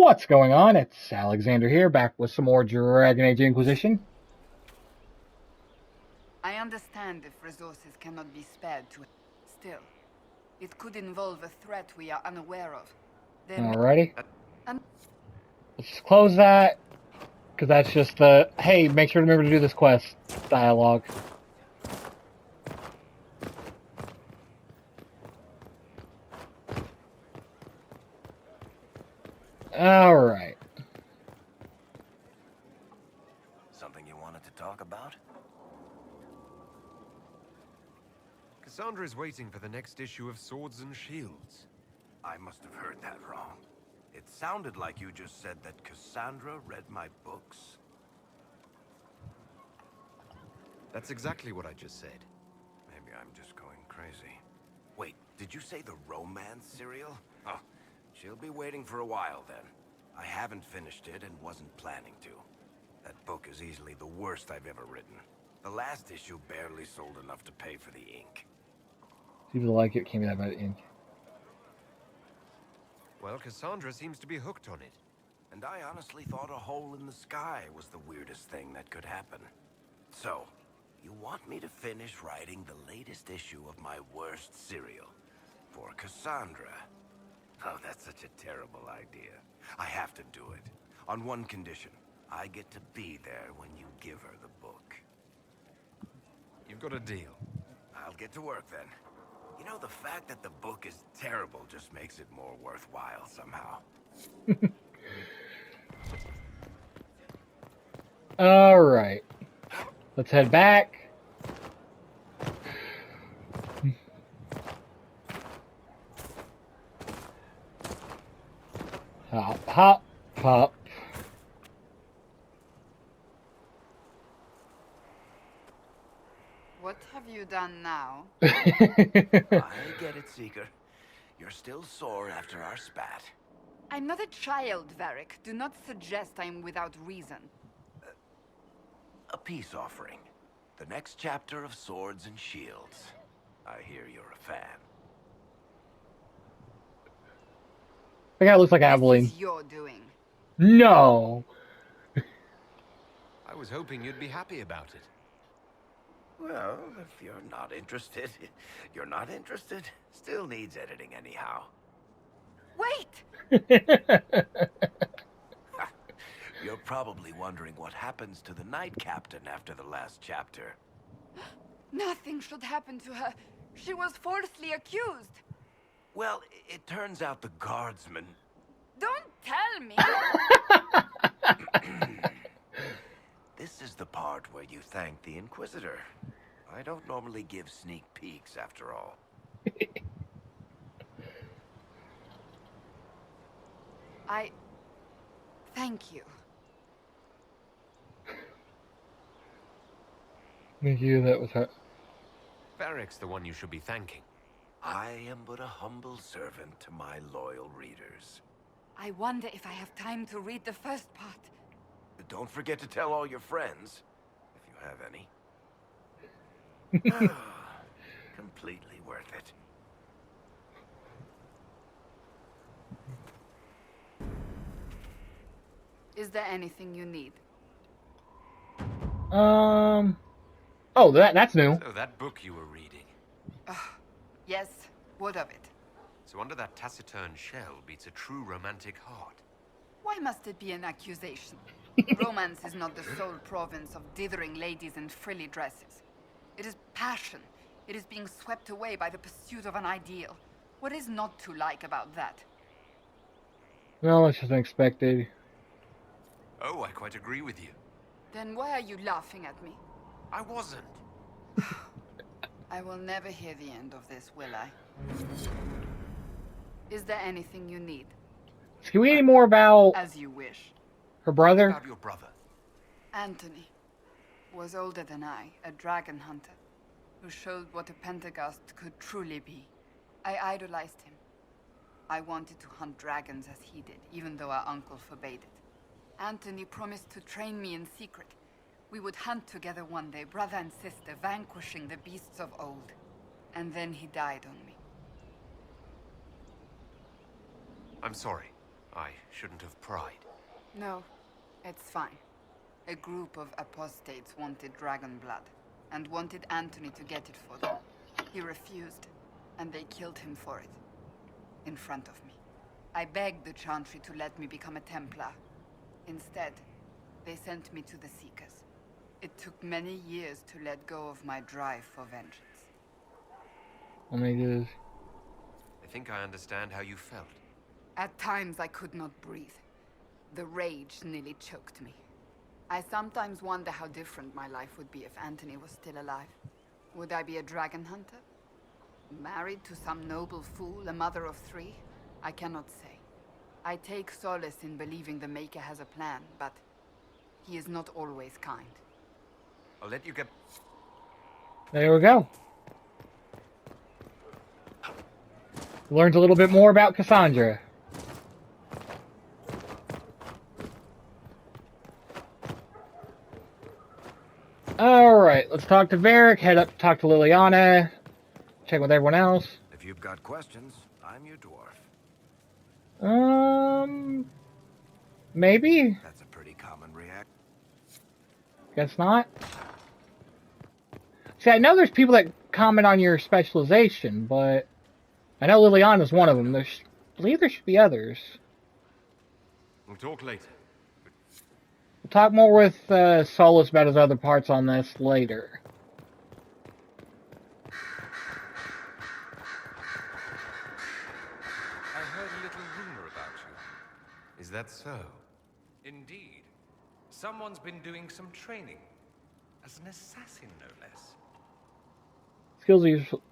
What's going on? It's Alexander here, back with some more Dragon Age Inquisition. I understand if resources cannot be spared to... Still, it could involve a threat we are unaware of. Alrighty. Let's close that, because that's just the, hey, make sure to remember to do this quest dialogue. Alright. Something you wanted to talk about? Cassandra is waiting for the next issue of Swords and Shields. I must have heard that wrong. It sounded like you just said that Cassandra read my books. That's exactly what I just said. Maybe I'm just going crazy. Wait, did you say the romance serial? Oh, she'll be waiting for a while then. I haven't finished it and wasn't planning to. That book is easily the worst I've ever written. The last issue barely sold enough to pay for the ink. People like it, can't be that bad ink. Well, Cassandra seems to be hooked on it. And I honestly thought a hole in the sky was the weirdest thing that could happen. So, you want me to finish writing the latest issue of my worst serial for Cassandra? Oh, that's such a terrible idea. I have to do it. On one condition. I get to be there when you give her the book. You've got a deal. I'll get to work then. You know, the fact that the book is terrible just makes it more worthwhile somehow. Alright. Let's head back. Hop, hop, hop. What have you done now? I get it, Seeker. You're still sore after our spat. I'm not a child, Varric. Do not suggest I'm without reason. A peace offering. The next chapter of Swords and Shields. I hear you're a fan. The guy looks like Aveline. This is your doing. No! I was hoping you'd be happy about it. Well, if you're not interested, you're not interested. Still needs editing anyhow. Wait! You're probably wondering what happens to the Knight Captain after the last chapter. Nothing should happen to her. She was falsely accused. Well, it turns out the guardsman... Don't tell me! This is the part where you thank the Inquisitor. I don't normally give sneak peeks, after all. Thank you. Thank you, that was her. Varric's the one you should be thanking. I am but a humble servant to my loyal readers. I wonder if I have time to read the first part. Don't forget to tell all your friends, if you have any. Completely worth it. Is there anything you need? Oh, that's new. So that book you were reading. Yes, what of it? So under that taciturn shell beats a true romantic heart. Why must it be an accusation? Romance is not the sole province of dithering ladies in frilly dresses. It is passion. It is being swept away by the pursuit of an ideal. What is not to like about that? No, it's just unexpected. Oh, I quite agree with you. Then why are you laughing at me? I wasn't. I will never hear the end of this, will I? Is there anything you need? Can we any more about As you wish. her brother? About your brother. Anthony was older than I, a dragon hunter, who showed what a Pentagast could truly be. I idolized him. I wanted to hunt dragons as he did, even though our uncle forbade it. Anthony promised to train me in secret. We would hunt together one day, brother and sister, vanquishing the beasts of old. And then he died on me. I'm sorry. I shouldn't have pried. No, it's fine. A group of apostates wanted dragon blood, and wanted Anthony to get it for them. He refused, and they killed him for it. In front of me. I begged the Chantry to let me become a Templar. Instead, they sent me to the Seekers. It took many years to let go of my drive for vengeance. Oh my goodness. I think I understand how you felt. At times I could not breathe. The rage nearly choked me. I sometimes wonder how different my life would be if Anthony was still alive. Would I be a dragon hunter? Married to some noble fool, a mother of 3? I cannot say. I take solace in believing the Maker has a plan, but he is not always kind. I'll let you get... There we go. Learned a little bit more about Cassandra. Alright, let's talk to Varric, head up to talk to Liliana, check with everyone else. If you've got questions, I'm your dwarf. Maybe? That's a pretty common reaction. Guess not. See, I know there's people that comment on your specialization, but I know Liliana's one of them. I believe there should be others. We'll talk later. We'll talk more with Solus about his other parts on this later. I heard a little rumor about you. Is that so? Indeed. Someone's been doing some training. As an assassin, no less. Skills are useful.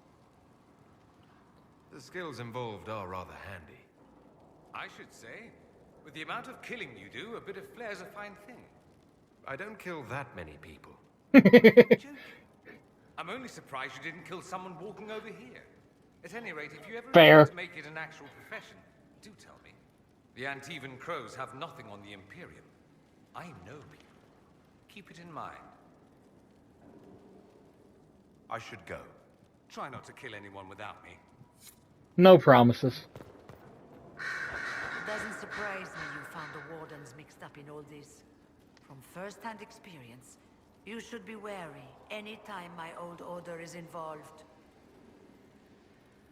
The skills involved are rather handy. I should say, with the amount of killing you do, a bit of flair's a fine thing. I don't kill that many people. Joking. I'm only surprised you didn't kill someone walking over here. At any rate, if you ever Fair. intend to make it an actual profession, do tell me. The Antivan Crows have nothing on the Imperium. I know people. Keep it in mind. I should go. Try not to kill anyone without me. No promises. It doesn't surprise me you found the Wardens mixed up in all this. From first-hand experience, you should be wary any time my old order is involved.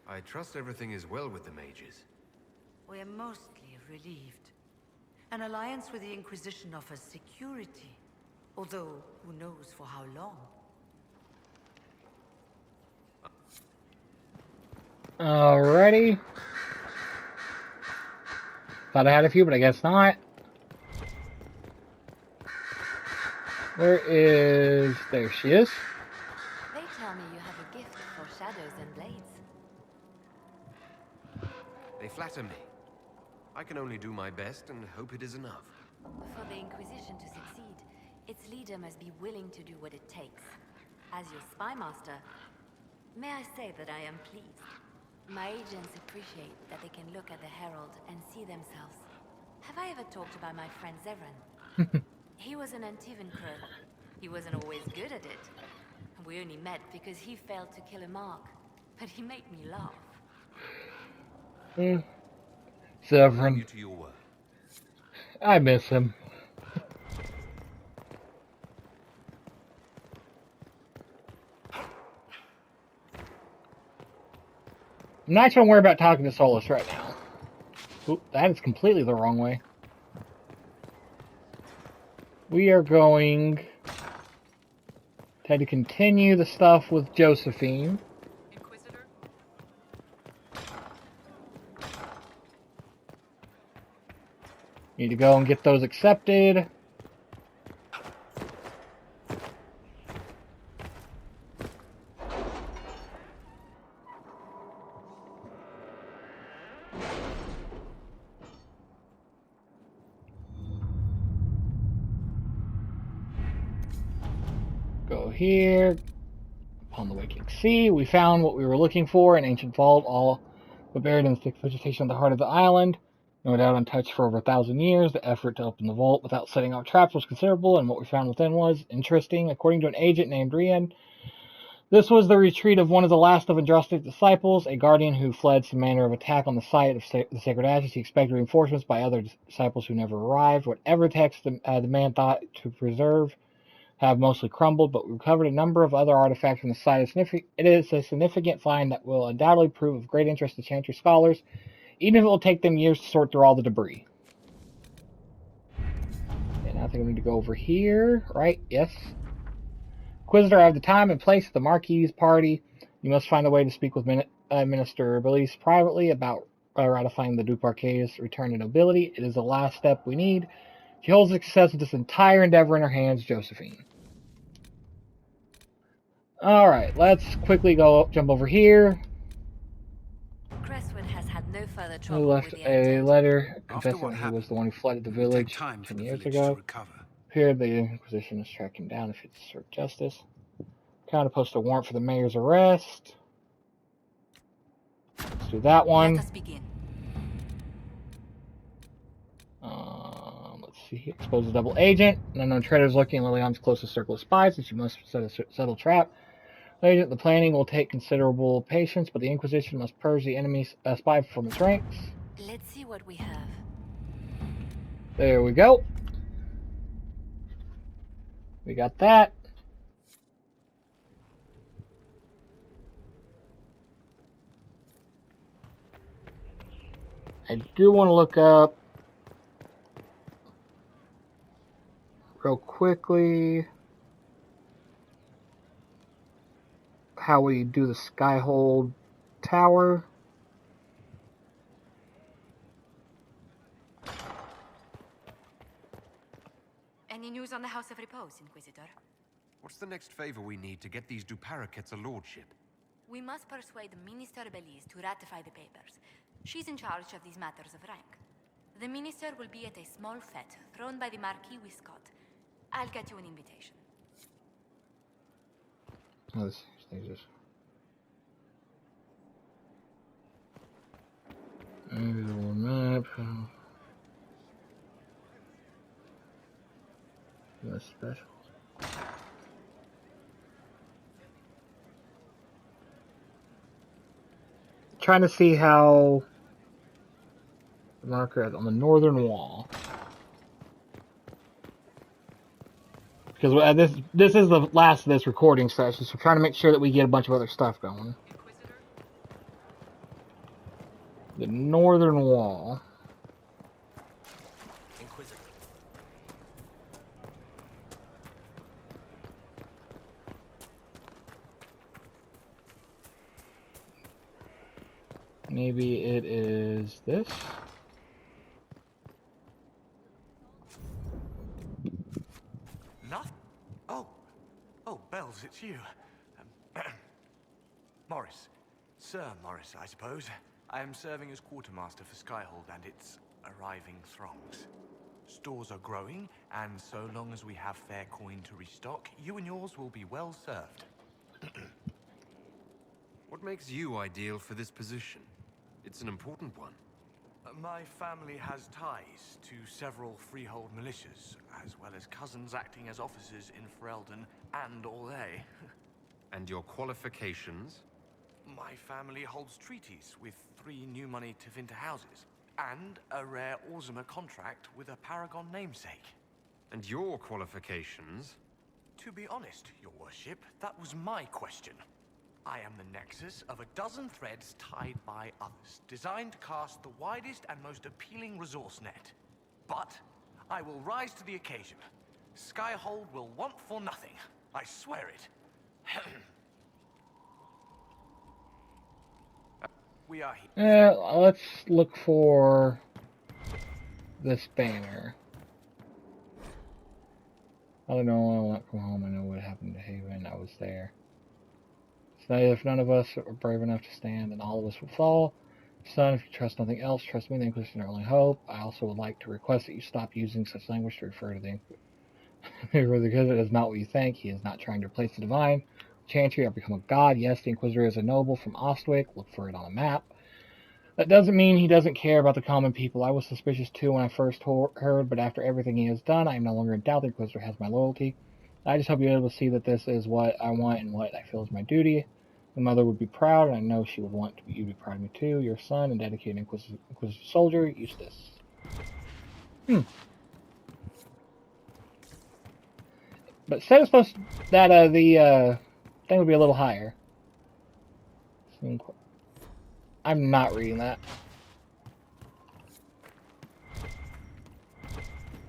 I trust everything is well with the mages. We're mostly relieved. An alliance with the Inquisition offers security, although who knows for how long. Alrighty. Thought I had a few, but I guess not. Where is... There she is. They tell me you have a gift for shadows and blades. They flatter me. I can only do my best and hope it is enough. For the Inquisition to succeed, its leader must be willing to do what it takes. As your spy master, may I say that I am pleased. My agents appreciate that they can look at the Herald and see themselves. Have I ever talked about my friend Zevran? He was an Antivan Crow. He wasn't always good at it. We only met because he failed to kill a mark. But he made me laugh. You Zevran. to your work. I miss him. I'm not sure I'm worried about talking to Solus right now. Oop, that is completely the wrong way. We are going to continue the stuff with Josephine. Inquisitor? Need to go and get those accepted. Go here. Upon the waking sea, we found what we were looking for, an ancient vault, all but buried in the thick vegetation at the heart of the island. No doubt untouched for over 1,000 years, the effort to open the vault without setting off traps was considerable, and what we found within was interesting. According to an agent named Rian, This was the retreat of one of the last of Andraste's disciples, a guardian who fled some manner of attack on the site of the sacred ashes. He expected reinforcements by other disciples who never arrived. Whatever text the man thought to preserve have mostly crumbled, but we recovered a number of other artifacts from the site. It is a significant find that will undoubtedly prove of great interest to Chantry scholars, even if it will take them years to sort through all the debris. And I think we need to go over here, right? Yes. Inquisitor, I have the time and place at the Marquis' party. You must find a way to speak with Minister Belize privately about ratifying the Duparquet's return to nobility. It is the last step we need. She holds the success of this entire endeavor in her hands, Josephine. Alright, let's quickly jump over here. Crestwood has had no further He trouble left with the a agent. letter confessing that he was the one who flooded the village 10 years ago. Here, the Inquisition is tracking down if it's serve justice. Counterpost a warrant for the mayor's arrest. Let's do that one. Let us begin. Let's see. Expose a double agent. An unknown traitor is lurking in Liliana's closest circle of spies, and she must set a subtle trap. Agent, the planning will take considerable patience, but the Inquisition must purge the enemy's spy from its ranks. Let's see what we have. There we go. We got that. I do want to look up real quickly how we do the Skyhold tower. Any news on the House of Repose, Inquisitor? What's the next favor we need to get these Duparquets a lordship? We must persuade Minister Belize to ratify the papers. She's in charge of these matters of rank. The minister will be at a small fete thrown by the Marquis Wiscott. I'll get you an invitation. Oh, this thing just... Maybe the one map. That's special. Trying to see how the marker is on the northern wall, because this is the last of this recording session, so we're trying to make sure that we get a bunch of other stuff going. The northern wall. Maybe it is this. Nothing? Oh, Bells, it's you. Morris. Sir Morris, I suppose. I am serving as quartermaster for Skyhold and its arriving throngs. Stores are growing, and so long as we have fair coin to restock, you and yours will be well served. What makes you ideal for this position? It's an important one. My family has ties to several freehold militias, as well as cousins acting as officers in Ferelden and Orlais. And your qualifications? My family holds treaties with 3 new money Tevinter houses, and a rare Orzuma contract with a Paragon namesake. And your qualifications? To be honest, your worship, that was my question. I am the nexus of a dozen threads tied by others, designed to cast the widest and most appealing resource net. But I will rise to the occasion. Skyhold will want for nothing. I swear it. We are here. Let's look for this banner. I don't know. I won't come home. I know what happened to Haven. I was there. So if none of us are brave enough to stand, then all of us will fall. Son, if you trust nothing else, trust me, the Inquisition is our only hope. I also would like to request that you stop using such language to refer to the Inquisition. Because it is not what you think. He is not trying to replace the divine. Chantry, I've become a god. Yes, the Inquisitor is a noble from Ostwick. Look for it on a map. That doesn't mean he doesn't care about the common people. I was suspicious too when I first heard, but after everything he has done, I am no longer in doubt the Inquisitor has my loyalty. I just hope you're able to see that this is what I want and what I feel is my duty. My mother would be proud, and I know she would want you to be proud of me too. Your son and dedicated Inquisitive soldier, Eustace. But it said it's supposed that the thing would be a little higher. I'm not reading that.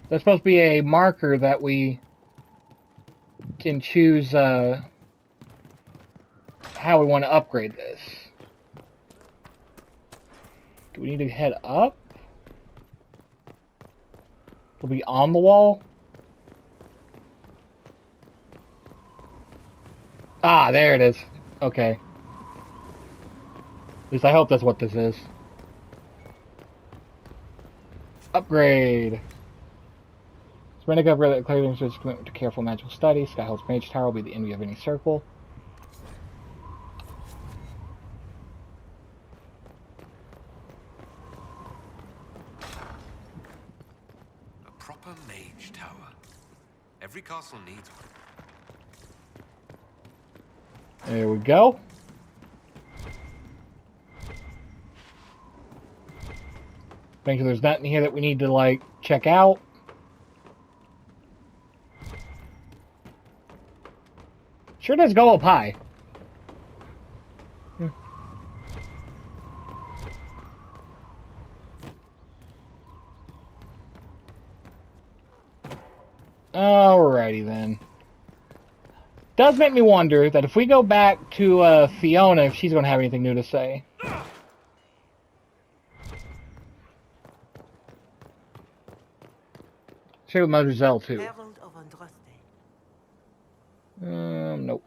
There's supposed to be a marker that we can choose how we want to upgrade this. Do we need to head up? It'll be on the wall? Ah, there it is. Okay. At least I hope that's what this is. Upgrade. Splendid upgrade that clearly demonstrates commitment to careful magical study. Skyhold's Mage Tower will be the envy of any circle. A proper Mage Tower. Every castle needs one. There we go. Think there's nothing here that we need to, like, check out. Sure does go up high. Alrighty then. Does make me wonder that if we go back to Fiona, if she's going to have anything new to say. Share with Mother Zell too. Herald of Andraste. Nope.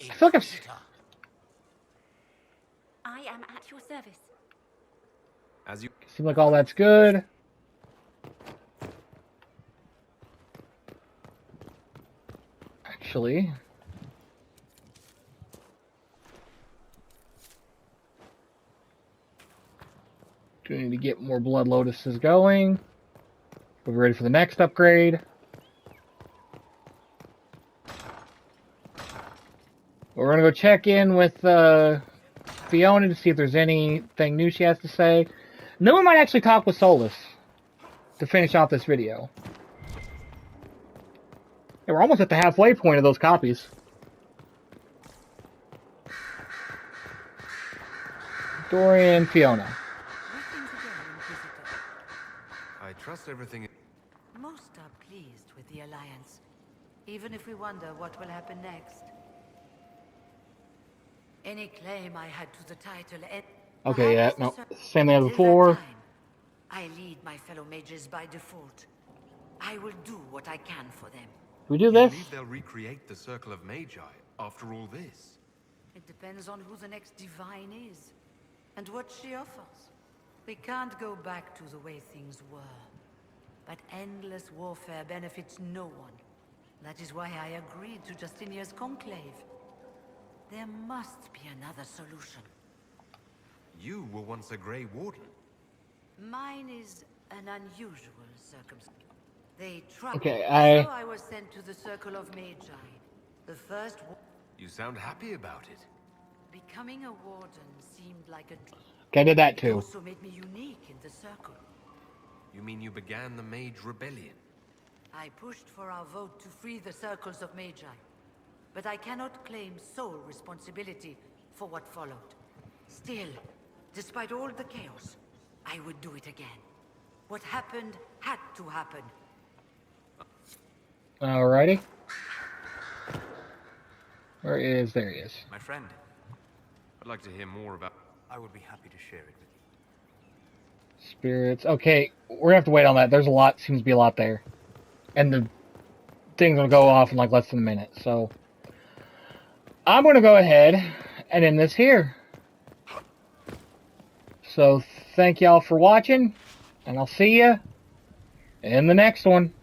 I feel like I am at your service. As you seems like all that's good. Actually, do we need to get more Blood Lotuses going? We're ready for the next upgrade. We're gonna go check in with Fiona to see if there's anything new she has to say. And then we might actually talk with Solus to finish off this video. Yeah, we're almost at the halfway point of those copies. Dorian, Fiona. I trust everything. Most are pleased with the Alliance, even if we wonder what will happen next. Any claim I had to the title... Okay, yeah, no. Same thing as before. I lead my fellow mages by default. I will do what I can for them. We do You this? believe they'll recreate the Circle of Magi after all this? It depends on who the next divine is, and what she offers. We can't go back to the way things were. But endless warfare benefits no one. That is why I agreed to Justinia's conclave. There must be another solution. You were once a Grey Warden. Mine is an unusual circumstance. They troubled Okay, me, so I was sent to the Circle of Magi. The first... You sound happy about it. Becoming a warden seemed like a... Okay, I did that It too. also made me unique in the Circle. You mean you began the Mage Rebellion? I pushed for our vote to free the Circles of Magi. But I cannot claim sole responsibility for what followed. Still, despite all the chaos, I would do it again. What happened had to happen. Alrighty. There he is. My friend, I'd like to hear more about... I would be happy to share it with you. Spirits. Okay, we're gonna have to wait on that. There's a lot, seems to be a lot there. And the thing's gonna go off in like less than a minute, so... I'm gonna go ahead and end this here. So, thank y'all for watching, and I'll see you in the next one.